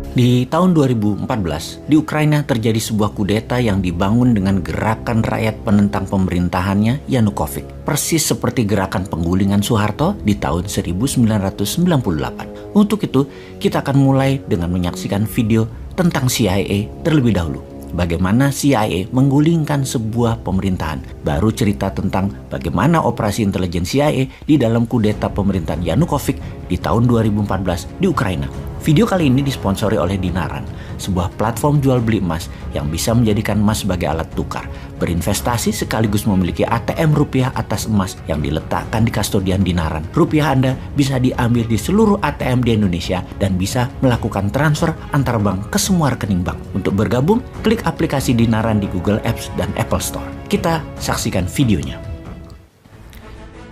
Di tahun 2014, di Ukraina terjadi sebuah kudeta yang dibangun dengan gerakan rakyat penentang pemerintahannya Yanukovych, persis seperti gerakan penggulingan Soeharto di tahun 1998. Untuk itu, kita akan mulai dengan menyaksikan video tentang CIA terlebih dahulu. Bagaimana CIA menggulingkan sebuah pemerintahan. Baru cerita tentang bagaimana operasi intelijen CIA di dalam kudeta pemerintahan Yanukovych di tahun 2014 di Ukraina. Video kali ini disponsori oleh Dinaran, sebuah platform jual beli emas yang bisa menjadikan emas sebagai alat tukar, berinvestasi sekaligus memiliki ATM rupiah atas emas yang diletakkan di kastodian Dinaran. Rupiah Anda bisa diambil di seluruh ATM di Indonesia dan bisa melakukan transfer antar bank ke semua rekening bank. Untuk bergabung, klik aplikasi Dinaran di Google Apps dan Apple Store. Kita saksikan videonya.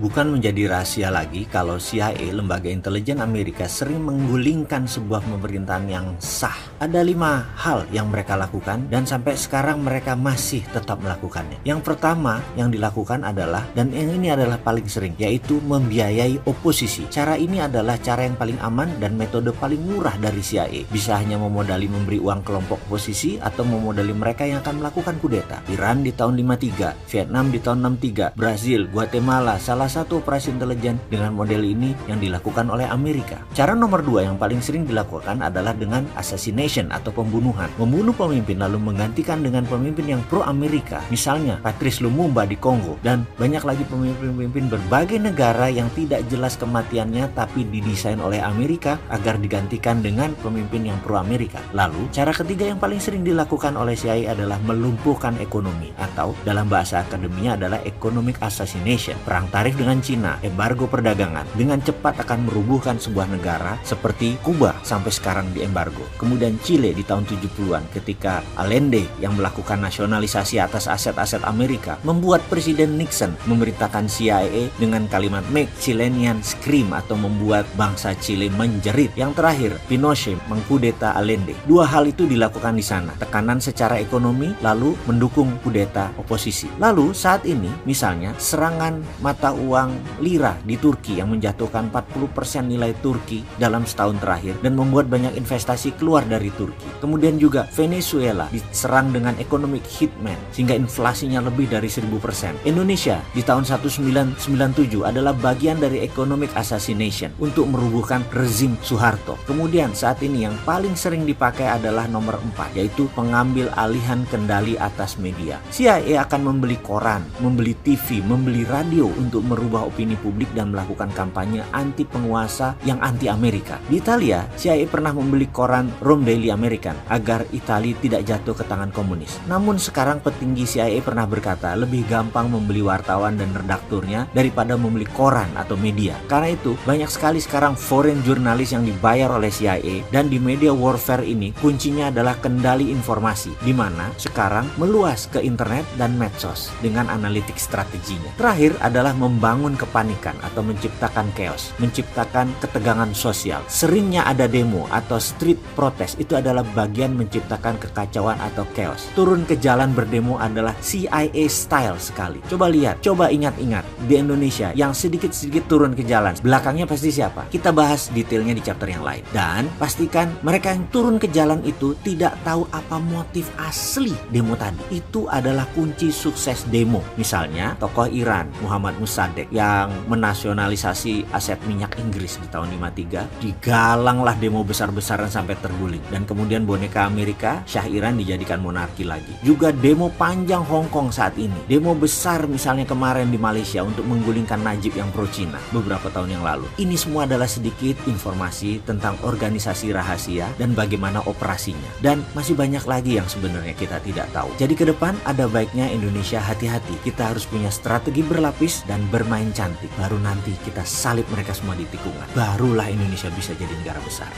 Bukan menjadi rahasia lagi kalau CIA, lembaga intelijen Amerika, sering menggulingkan sebuah pemerintahan yang sah. Ada 5 hal yang mereka lakukan dan sampai sekarang mereka masih tetap melakukannya. Yang pertama yang dilakukan adalah, dan yang ini adalah paling sering, yaitu membiayai oposisi. Cara ini adalah cara yang paling aman dan metode paling murah dari CIA. Bisa hanya memodali memberi uang kelompok oposisi atau memodali mereka yang akan melakukan kudeta. Iran di tahun 53, Vietnam di tahun 63, Brazil, Guatemala, salah satu operasi intelijen dengan model ini yang dilakukan oleh Amerika. Cara nomor 2 yang paling sering dilakukan adalah dengan assassination atau pembunuhan. Membunuh pemimpin lalu menggantikan dengan pemimpin yang pro-Amerika. Misalnya Patrice Lumumba di Kongo, dan banyak lagi pemimpin-pemimpin berbagai negara yang tidak jelas kematiannya tapi didesain oleh Amerika agar digantikan dengan pemimpin yang pro-Amerika. Lalu cara ketiga yang paling sering dilakukan oleh CIA adalah melumpuhkan ekonomi, atau dalam bahasa akademinya adalah economic assassination. Perang tarif dengan Cina, embargo perdagangan, dengan cepat akan merubuhkan sebuah negara seperti Kuba sampai sekarang di embargo. Kemudian Chile di tahun 70-an ketika Allende yang melakukan nasionalisasi atas aset-aset Amerika membuat Presiden Nixon memerintahkan CIA dengan kalimat "Make Chileans Scream" atau membuat bangsa Chile menjerit. Yang terakhir, Pinochet mengkudeta Allende. 2 hal itu dilakukan di sana. Tekanan secara ekonomi lalu mendukung kudeta oposisi. Lalu saat ini misalnya serangan mata uang lira di Turki yang menjatuhkan 40% nilai Turki dalam setahun terakhir dan membuat banyak investasi keluar dari Turki. Kemudian juga Venezuela diserang dengan economic hitman sehingga inflasinya lebih dari 1000%. Indonesia di tahun 1997 adalah bagian dari economic assassination untuk merubuhkan rezim Soeharto. Kemudian saat ini yang paling sering dipakai adalah nomor 4, yaitu pengambil alihan kendali atas media. CIA akan membeli koran, membeli TV, membeli radio untuk merubah opini publik dan melakukan kampanye anti penguasa yang anti Amerika. Di Italia, CIA pernah membeli koran Rome Daily American agar Italia tidak jatuh ke tangan komunis. Namun sekarang petinggi CIA pernah berkata lebih gampang membeli wartawan dan redakturnya daripada membeli koran atau media. Karena itu banyak sekali sekarang foreign jurnalis yang dibayar oleh CIA, dan di media warfare ini kuncinya adalah kendali informasi, di mana sekarang meluas ke internet dan medsos dengan analitik strateginya. Terakhir adalah membangun kepanikan atau menciptakan chaos, menciptakan ketegangan sosial. Seringnya ada demo atau street protest, itu adalah bagian menciptakan kekacauan atau chaos. Turun ke jalan berdemo adalah CIA style sekali. Coba lihat, coba ingat-ingat di Indonesia yang sedikit-sedikit turun ke jalan, belakangnya pasti siapa? Kita bahas detailnya di chapter yang lain. Dan pastikan mereka yang turun ke jalan itu tidak tahu apa motif asli demo tadi. Itu adalah kunci sukses demo. Misalnya tokoh Iran Muhammad Mossadegh yang menasionalisasi aset minyak Inggris di tahun 53, digalanglah demo besar-besaran sampai terguling. Dan kemudian boneka Amerika, Shah Iran, dijadikan monarki lagi. Juga demo panjang Hong Kong saat ini. Demo besar misalnya kemarin di Malaysia untuk menggulingkan Najib yang pro Cina beberapa tahun yang lalu. Ini semua adalah sedikit informasi tentang organisasi rahasia dan bagaimana operasinya. Dan masih banyak lagi yang sebenarnya kita tidak tahu. Jadi ke depan ada baiknya Indonesia hati-hati. Kita harus punya strategi berlapis dan bermain cantik. Baru nanti kita salib mereka semua di tikungan. Barulah Indonesia bisa jadi negara besar.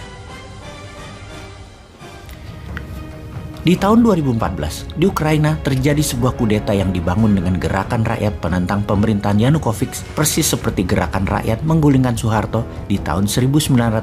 Di tahun 2014, di Ukraina terjadi sebuah kudeta yang dibangun dengan gerakan rakyat penentang pemerintahan Yanukovych, persis seperti gerakan rakyat menggulingkan Soeharto di tahun 1998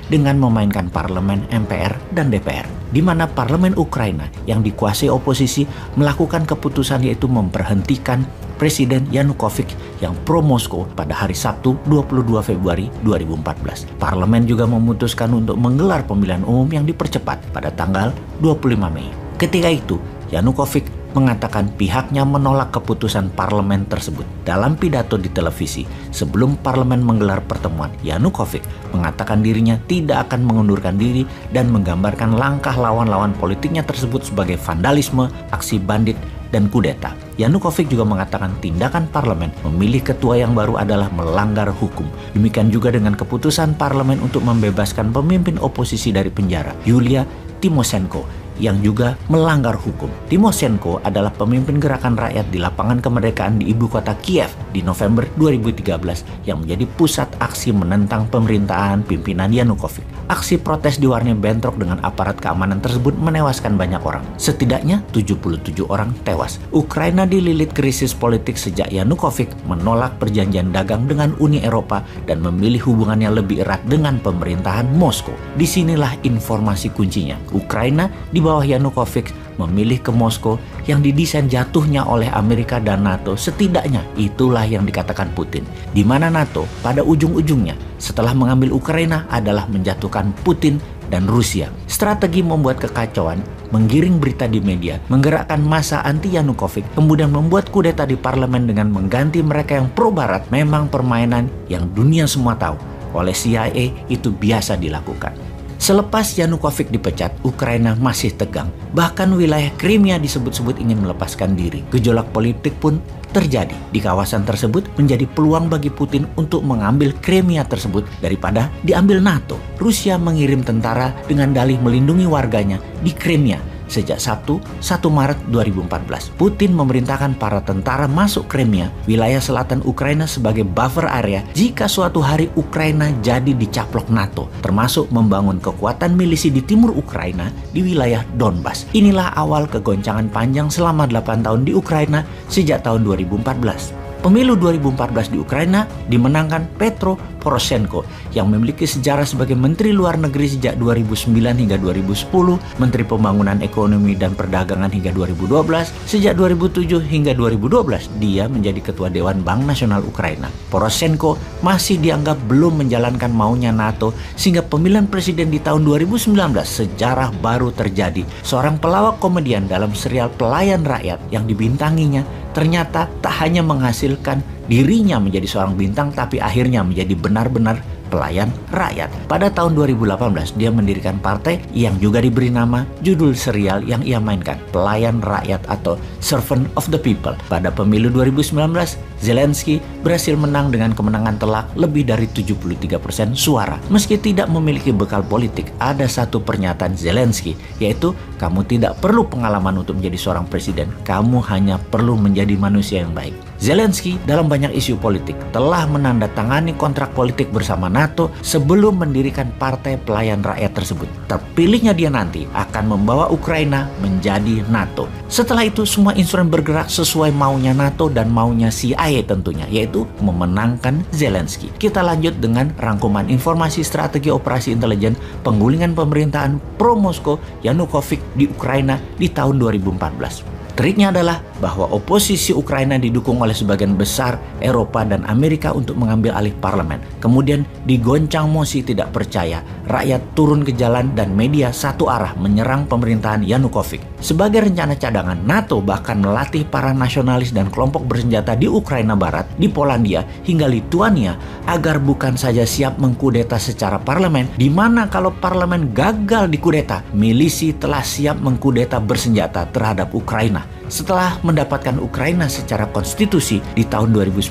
dengan memainkan parlemen, MPR, dan DPR, di mana parlemen Ukraina yang dikuasai oposisi melakukan keputusan yaitu memberhentikan Presiden Yanukovych yang pro-Moskow pada hari Sabtu 22 Februari 2014. Parlemen juga memutuskan untuk menggelar pemilihan umum yang dipercepat pada tanggal 25 Mei. Ketika itu, Yanukovych mengatakan pihaknya menolak keputusan parlemen tersebut. Dalam pidato di televisi sebelum parlemen menggelar pertemuan, Yanukovych mengatakan dirinya tidak akan mengundurkan diri dan menggambarkan langkah lawan-lawan politiknya tersebut sebagai vandalisme, aksi bandit, dan kudeta. Yanukovych juga mengatakan tindakan parlemen memilih ketua yang baru adalah melanggar hukum. Demikian juga dengan keputusan parlemen untuk membebaskan pemimpin oposisi dari penjara, Yulia Tymoshenko, yang juga melanggar hukum. Tymoshenko adalah pemimpin gerakan rakyat di lapangan kemerdekaan di ibu kota Kiev di November 2013 yang menjadi pusat aksi menentang pemerintahan pimpinan Yanukovych. Aksi protes diwarnai bentrok dengan aparat keamanan tersebut menewaskan banyak orang. Setidaknya 77 orang tewas. Ukraina dililit krisis politik sejak Yanukovych menolak perjanjian dagang dengan Uni Eropa dan memilih hubungannya lebih erat dengan pemerintahan Moskow. Disinilah informasi kuncinya. Ukraina di bawah Yanukovych memilih ke Moskow yang didesain jatuhnya oleh Amerika dan NATO. Setidaknya itulah yang dikatakan Putin. Di mana NATO pada ujung-ujungnya setelah mengambil Ukraina adalah menjatuhkan Putin dan Rusia. Strategi membuat kekacauan, menggiring berita di media, menggerakkan massa anti Yanukovych, kemudian membuat kudeta di parlemen dengan mengganti mereka yang pro-barat memang permainan yang dunia semua tahu. Oleh CIA itu biasa dilakukan. Selepas Yanukovych dipecat, Ukraina masih tegang. Bahkan wilayah Crimea disebut-sebut ingin melepaskan diri. Gejolak politik pun terjadi. Di kawasan tersebut menjadi peluang bagi Putin untuk mengambil Crimea tersebut daripada diambil NATO. Rusia mengirim tentara dengan dalih melindungi warganya di Crimea. Sejak Sabtu 1 Maret 2014, Putin memerintahkan para tentara masuk Crimea, wilayah selatan Ukraina sebagai buffer area jika suatu hari Ukraina jadi dicaplok NATO, termasuk membangun kekuatan milisi di timur Ukraina di wilayah Donbas. Inilah awal kegoncangan panjang selama 8 tahun di Ukraina sejak tahun 2014. Pemilu 2014 di Ukraina dimenangkan Petro Poroshenko yang memiliki sejarah sebagai Menteri Luar Negeri sejak 2009 hingga 2010, Menteri Pembangunan Ekonomi dan Perdagangan hingga 2012, sejak 2007 hingga 2012 dia menjadi Ketua Dewan Bank Nasional Ukraina. Poroshenko masih dianggap belum menjalankan maunya NATO sehingga pemilihan presiden di tahun 2019 sejarah baru terjadi. Seorang pelawak komedian dalam serial Pelayan Rakyat yang dibintanginya ternyata tak hanya menghasilkan dirinya menjadi seorang bintang, tapi akhirnya menjadi benar-benar pelayan rakyat. Pada tahun 2018, dia mendirikan partai yang juga diberi nama judul serial yang ia mainkan, Pelayan Rakyat atau Servant of the People. Pada pemilu 2019, Zelensky berhasil menang dengan kemenangan telak lebih dari 73% suara. Meski tidak memiliki bekal politik, ada satu pernyataan Zelensky, yaitu kamu tidak perlu pengalaman untuk menjadi seorang presiden, kamu hanya perlu menjadi manusia yang baik. Zelensky dalam banyak isu politik telah menandatangani kontrak politik bersama NATO sebelum mendirikan Partai Pelayan Rakyat tersebut. Terpilihnya dia nanti akan membawa Ukraina menjadi NATO. Setelah itu semua instrumen bergerak sesuai maunya NATO dan maunya CIA tentunya, yaitu memenangkan Zelensky. Kita lanjut dengan rangkuman informasi strategi operasi intelijen penggulingan pemerintahan pro-Moskow Yanukovych di Ukraina di tahun 2014. Triknya adalah bahwa oposisi Ukraina didukung oleh sebagian besar Eropa dan Amerika untuk mengambil alih parlemen. Kemudian digoncang mosi tidak percaya, rakyat turun ke jalan dan media satu arah menyerang pemerintahan Yanukovych. Sebagai rencana cadangan, NATO bahkan melatih para nasionalis dan kelompok bersenjata di Ukraina Barat, di Polandia, hingga Lituania agar bukan saja siap mengkudeta secara parlemen, di mana kalau parlemen gagal dikudeta, milisi telah siap mengkudeta bersenjata terhadap Ukraina. Setelah mendapatkan Ukraina secara konstitusi di tahun 2019,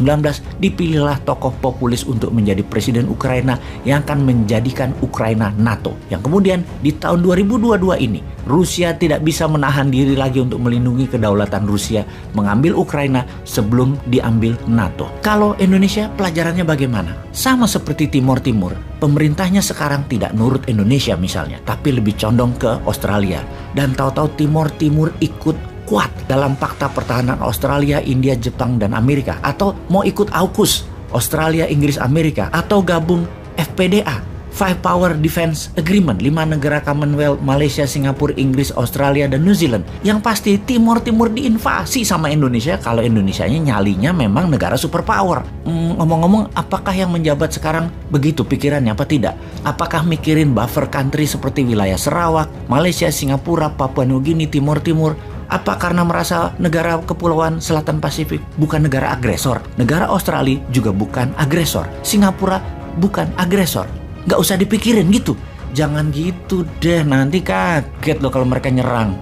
dipilihlah tokoh populis untuk menjadi presiden Ukraina yang akan menjadikan Ukraina NATO. Yang kemudian di tahun 2022 ini, Rusia tidak bisa menahan diri lagi untuk melindungi kedaulatan Rusia, mengambil Ukraina sebelum diambil NATO. Kalau Indonesia pelajarannya bagaimana? Sama seperti Timor Timur, pemerintahnya sekarang tidak nurut Indonesia misalnya, tapi lebih condong ke Australia. Dan tahu-tahu Timor Timur ikut kuat dalam Fakta Pertahanan Australia, India, Jepang, dan Amerika, atau mau ikut AUKUS Australia, Inggris, Amerika, atau gabung FPDA Five Power Defense Agreement, 5 negara Commonwealth, Malaysia, Singapura, Inggris, Australia, dan New Zealand. Yang pasti Timur diinvasi sama Indonesia kalau Indonesianya nyalinya memang negara superpower. Ngomong-ngomong, apakah yang menjabat sekarang begitu pikirannya apa tidak? Apakah mikirin buffer country seperti wilayah Sarawak, Malaysia, Singapura, Papua Nugini, Timur? Apa karena merasa negara kepulauan Selatan Pasifik bukan negara agresor? Negara Australia juga bukan agresor. Singapura bukan agresor. Nggak usah dipikirin gitu. Jangan gitu deh, nanti kaget loh kalau mereka nyerang.